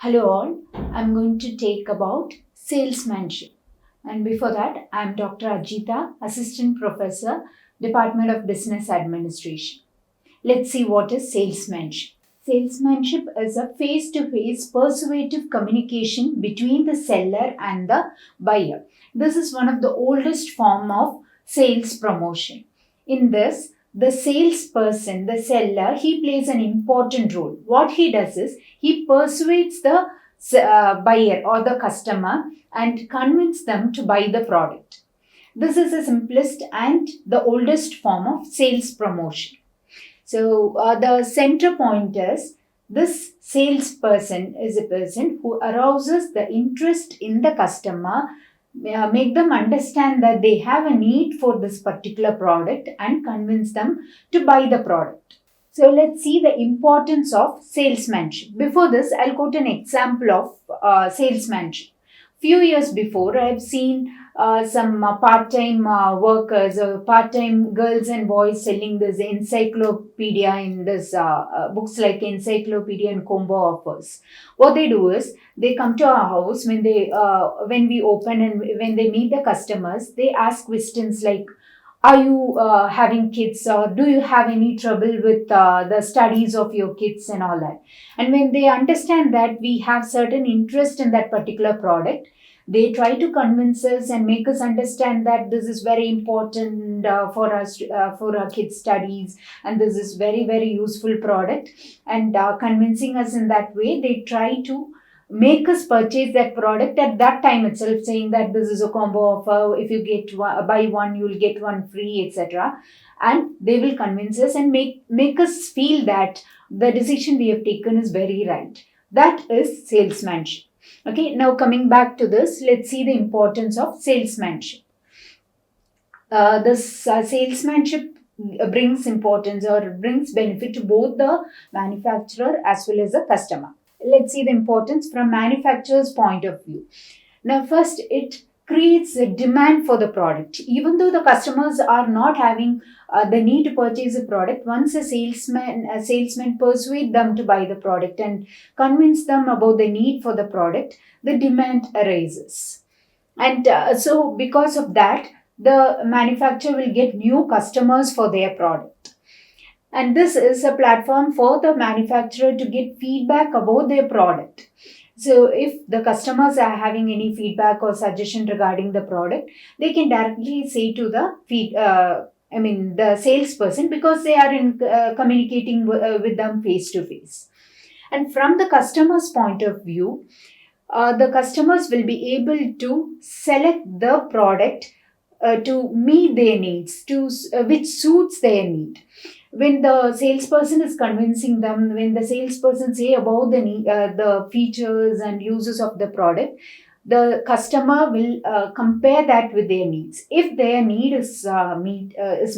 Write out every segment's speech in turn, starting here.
Hello all, I'm going to take about salesmanship. And before that, I'm Dr. Ajitha, Assistant Professor, Department of Business Administration. Let's see what is salesmanship. Salesmanship is a face-to-face persuasive communication between the seller and the buyer. This is one of the oldest form of sales promotion. In this, the salesperson, the seller, he plays an important role. What he does is he persuades the buyer or the customer and convince them to buy the product. This is the simplest and the oldest form of sales promotion. So the center point is this salesperson is a person who arouses the interest in the customer, make them understand that they have a need for this particular product and convince them to buy the product. So let's see the importance of salesmanship. Before this, I'll quote an example of salesmanship. Few years before, I've seen some part-time workers or part-time girls and boys selling this encyclopedia in this books like encyclopedia and combo offers. What they do is they come to our house when we open and when they meet the customers, they ask questions like, are you having kids, or do you have any trouble with the studies of your kids and all that? And when they understand that we have certain interest in that particular product, they try to convince us and make us understand that this is very important for us, for our kids' studies, and this is very, very useful product. And convincing us in that way, they try to make us purchase that product at that time itself, saying that this is a combo offer. If you buy one, you will get one free, etc. And they will convince us and make us feel that the decision we have taken is very right. That is salesmanship. Okay, now coming back to this, let's see the importance of salesmanship. This salesmanship brings importance or brings benefit to both the manufacturer as well as the customer. Let's see the importance from manufacturer's point of view. Now, first, it creates a demand for the product. Even though the customers are not having the need to purchase a product, once a salesman persuade them to buy the product and convince them about the need for the product, the demand arises. And so because of that, the manufacturer will get new customers for their product. And this is a platform for the manufacturer to get feedback about their product. So if the customers are having any feedback or suggestion regarding the product, they can directly say to the salesperson, because they are communicating with them face to face. And from the customer's point of view, the customers will be able to select the product to meet their needs, which suits their need. When the salesperson is convincing them, when the salesperson say about the features and uses of the product, the customer will compare that with their needs. If their need is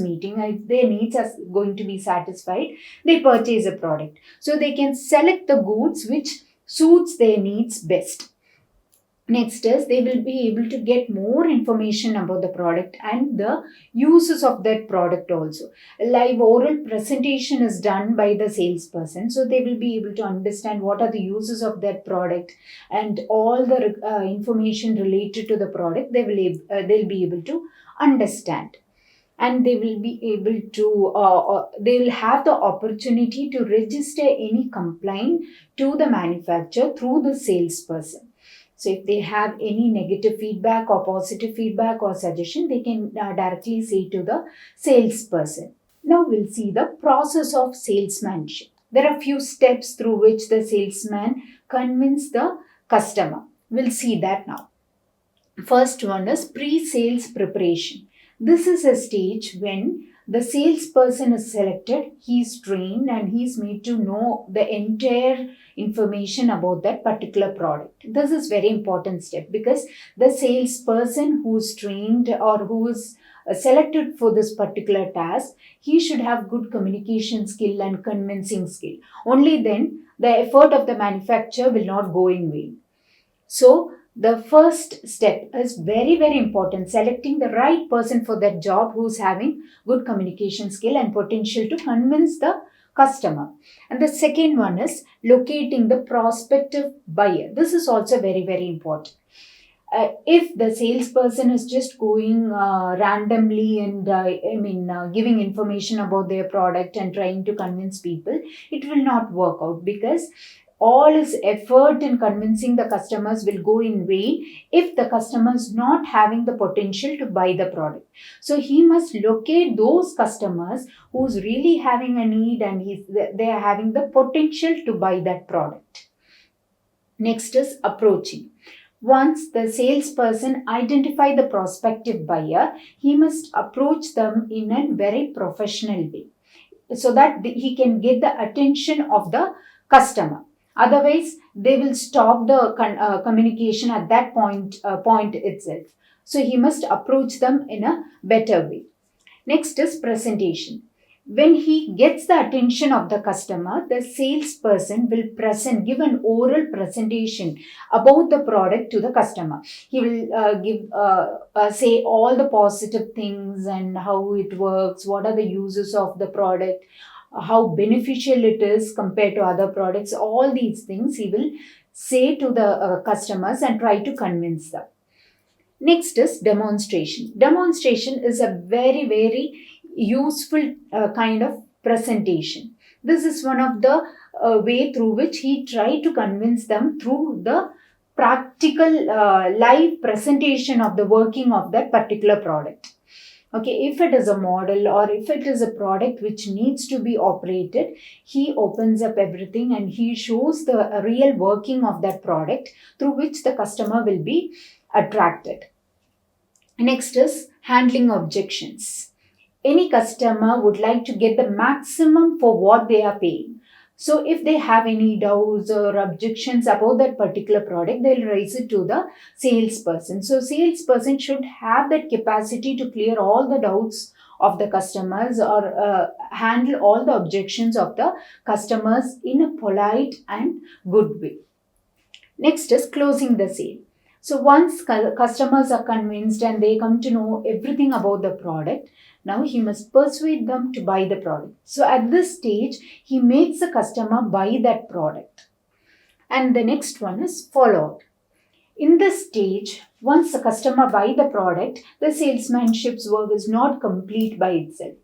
meeting, if their needs are going to be satisfied, they purchase a product. So they can select the goods which suits their needs best. Next is they will be able to get more information about the product and the uses of that product also. A live oral presentation is done by the salesperson, so they will be able to understand what are the uses of that product and all the information related to the product. They'll be able to understand. And they will be able to, they will have the opportunity to register any complaint to the manufacturer through the salesperson. So if they have any negative feedback or positive feedback or suggestion, they can directly say to the salesperson. Now we'll see the process of salesmanship. There are few steps through which the salesman convinces the customer. We'll see that now. First one is pre-sales preparation. This is a stage when the salesperson is selected, he is trained, and he is made to know the entire information about that particular product. This is very important step, because the salesperson who is trained or who is selected for this particular task, he should have good communication skill and convincing skill. Only then the effort of the manufacturer will not go in vain. So the first step is very, very important. Selecting the right person for that job who's having good communication skill and potential to convince the customer. And the second one is locating the prospective buyer. This is also very, very important. If the salesperson is just going randomly and giving information about their product and trying to convince people, it will not work out, because all his effort in convincing the customers will go in vain if the customer is not having the potential to buy the product. So he must locate those customers who's really having a need and they are having the potential to buy that product. Next is approaching. Once the salesperson identify the prospective buyer, he must approach them in a very professional way so that he can get the attention of the customer. Otherwise, they will stop the communication at that point itself. So he must approach them in a better way. Next is presentation. When he gets the attention of the customer, the salesperson will give an oral presentation about the product to the customer. He will say all the positive things and how it works, what are the uses of the product, how beneficial it is compared to other products. All these things he will say to the customers and try to convince them. Next is demonstration. Demonstration is a very, very useful kind of presentation. This is one of the way through which he tried to convince them through the practical live presentation of the working of that particular product. Okay, if it is a model or if it is a product which needs to be operated, he opens up everything and he shows the real working of that product, through which the customer will be attracted. Next is handling objections. Any customer would like to get the maximum for what they are paying. So if they have any doubts or objections about that particular product, they'll raise it to the salesperson. So salesperson should have that capacity to clear all the doubts of the customers or handle all the objections of the customers in a polite and good way. Next is closing the sale. So once customers are convinced and they come to know everything about the product, now he must persuade them to buy the product. So at this stage, he makes the customer buy that product. And the next one is follow-up. In this stage, once the customer buy the product, the salesmanship's work is not complete by itself.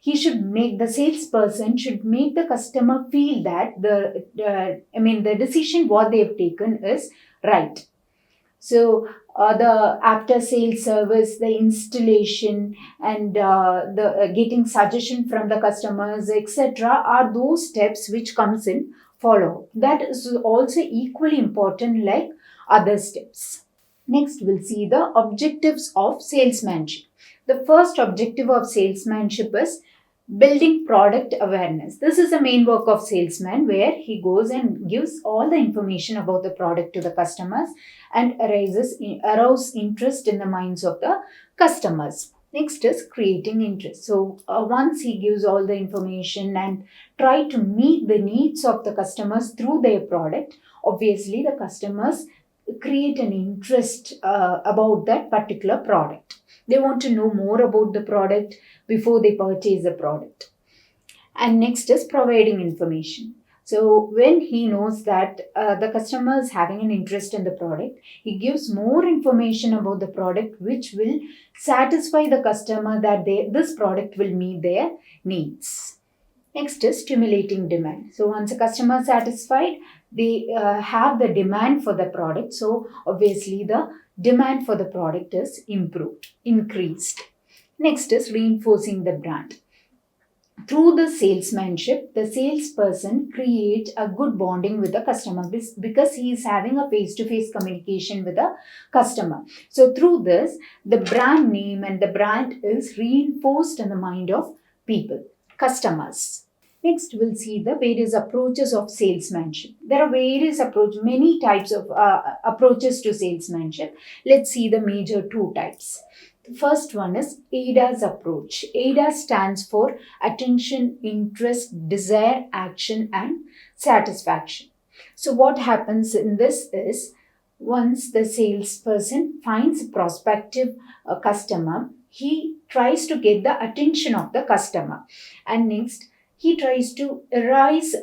The salesperson should make the customer feel that the decision what they have taken is right. So the after sales service, the installation, and the getting suggestion from the customers, etc., are those steps which comes in follow. That is also equally important like other steps. Next, we'll see the objectives of salesmanship. The first objective of salesmanship is building product awareness. This is the main work of salesman, where he goes and gives all the information about the product to the customers and arouse interest in the minds of the customers. Next is creating interest. So once he gives all the information and try to meet the needs of the customers through their product, obviously the customers create an interest about that particular product. They want to know more about the product before they purchase the product. And next is providing information. So when he knows that the customer is having an interest in the product, he gives more information about the product which will satisfy the customer that this product will meet their needs. Next is stimulating demand. So once a customer is satisfied, they have the demand for the product. So obviously the demand for the product is increased. Next is reinforcing the brand. Through the salesmanship, the salesperson creates a good bonding with the customer because he is having a face-to-face communication with the customer. So through this, the brand name and the brand is reinforced in the mind of people, customers. Next, we'll see the various approaches of salesmanship. There are many types of approaches to salesmanship. Let's see the major two types. The first one is AIDA's approach. AIDA stands for attention, interest, desire, action, and satisfaction. So what happens in this is, once the salesperson finds a prospective customer, he tries to get the attention of the customer. And next, he tries to arouse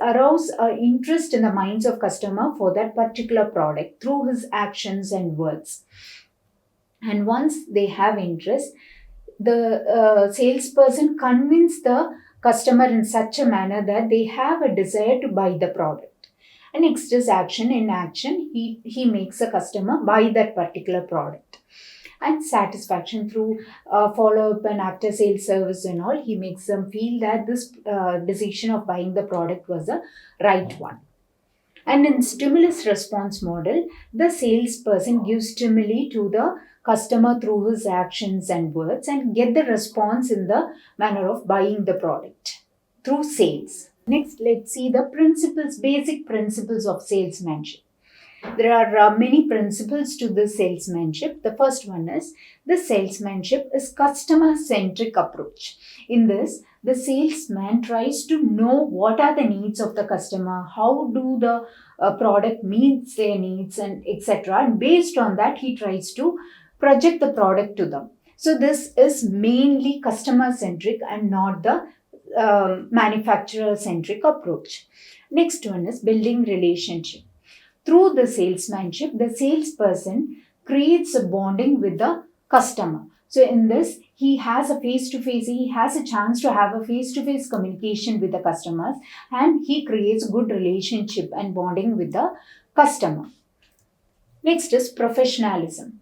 interest in the minds of customer for that particular product through his actions and words. And once they have interest, the salesperson convince the customer in such a manner that they have a desire to buy the product. And next is action. In action, he makes a customer buy that particular product. And satisfaction through follow-up and after sales service and all, he makes them feel that this decision of buying the product was the right one. And in stimulus response model, the salesperson gives stimuli to the customer through his actions and words and get the response in the manner of buying the product through sales. Next, let's see the basic principles of salesmanship. There are many principles to this salesmanship. The first one is the salesmanship is customer-centric approach. In this, the salesman tries to know what are the needs of the customer, how do the product meets their needs, and etc. And based on that, he tries to project the product to them. So this is mainly customer-centric and not the manufacturer-centric approach. Next one is building relationship. Through the salesmanship, the salesperson creates a bonding with the customer. So in this, he has a chance to have a face-to-face communication with the customers, and he creates good relationship and bonding with the customer. Next is professionalism.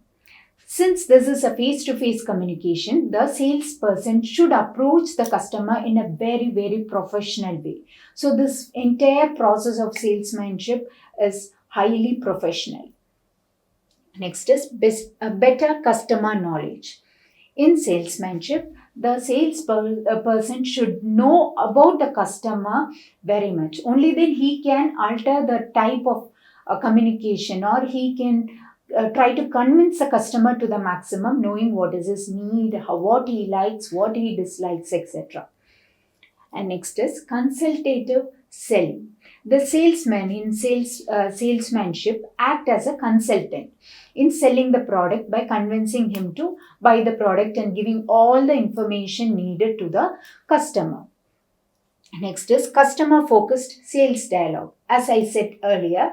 Since this is a face-to-face communication, the salesperson should approach the customer in a very, very professional way. So this entire process of salesmanship is highly professional. Next is better customer knowledge. In salesmanship, the salesperson should know about the customer very much. Only then he can alter the type of communication, or he can try to convince the customer to the maximum, knowing what is his need, what he likes, what he dislikes, etc. And next is consultative selling. The salesman in salesmanship act as a consultant in selling the product by convincing him to buy the product and giving all the information needed to the customer. Next is customer focused sales dialogue. As I said earlier,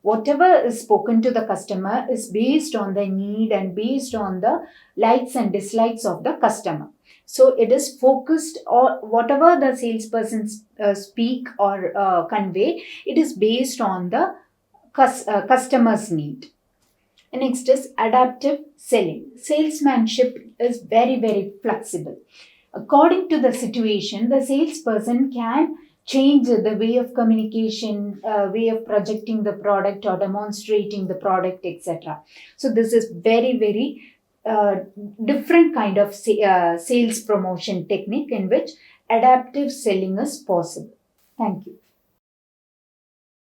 whatever is spoken to the customer is based on the need and based on the likes and dislikes of the customer. So it is focused, or whatever the salesperson speak or convey, it is based on the customer's need. And next is adaptive selling. Salesmanship is very, very flexible. According to the situation, the salesperson can change the way of communication, way of projecting the product or demonstrating the product, etc. So this is very, very different kind of sales promotion technique in which adaptive selling is possible. Thank you.